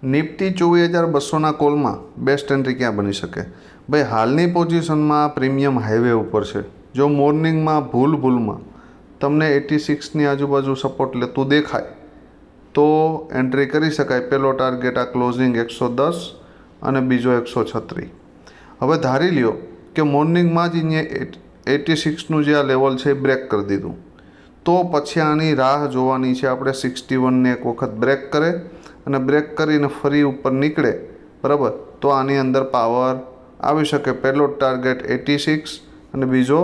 Nifty 24,200ના કોલમાં best entry ક્યાં બની શકે? ભાઈ હાલની પોઝિશનમાં પ્રીમિયમ હાઈવે ઉપર છે. જો મોર્નિંગમાં ભૂલમાં તમને 86ની આજુબાજુ સપોર્ટ લેતું દેખાય તો એન્ટ્રી કરી શકાય. પહેલો ટાર્ગેટ આ ક્લોઝિંગ 110 અને બીજો 136. હવે ધારી લ્યો કે મોર્નિંગમાં જ અહીંયા 86નું જે આ લેવલ છે એ બ્રેક કરી દીધું, તો પછી આની રાહ જોવાની છે આપણે 61ને એક વખત બ્રેક કરે અને બ્રેક કરીને ફરી ઉપર નીકળે, બરાબર, તો આની અંદર પાવર આવી શકે. પહેલો ટાર્ગેટ 86 અને બીજો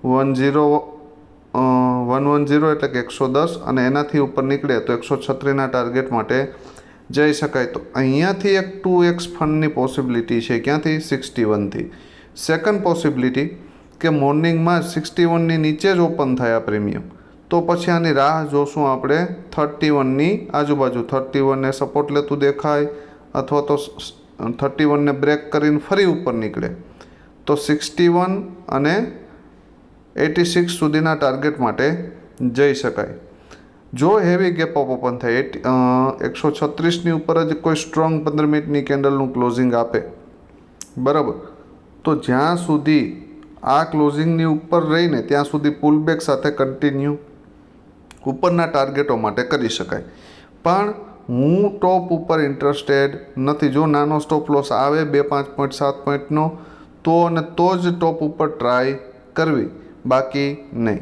110 એટલે કે 110 અને એનાથી ઉપર નીકળે તો 136ના ટાર્ગેટ માટે જઈ શકાય. તો અહીંયાથી એક 2x ફંડની પોસિબિલિટી છે. ક્યાંથી? 61થી. સેકન્ડ પોસિબિલિટી કે મોર્નિંગમાં 61ની નીચે જ ઓપન થયા પ્રીમિયમ, તો પછી આની રાહ જોશું આપણે 31ની આજુબાજુ. 31ને સપોર્ટ લેતું દેખાય અથવા તો 31ને બ્રેક કરીને ફરી ઉપર નીકળે તો 61 અને 86 સુધીના ટાર્ગેટ માટે જઈ શકાય. જો હેવી ગેપ અપ ઓપન થાય 136ની ઉપર જ કોઈ સ્ટ્રોંગ 15 મિનિટની કેન્ડલનું ક્લોઝિંગ આપે, બરાબર, તો જ્યાં સુધી આ ક્લોઝિંગની ઉપર રહીને ત્યાં સુધી પુલબેક સાથે કન્ટિન્યુ ઉપરના ટાર્ગેટો માટે કરી શકાય. પણ હું ટોપ ઉપર ઇન્ટરેસ્ટેડ નથી. જો નાનો સ્ટોપ લોસ આવે 2-5 પોઈન્ટ 7 પોઈન્ટનો તો અને તો જ ટોપ ઉપર ટ્રાય કરવી, બાકી નહીં.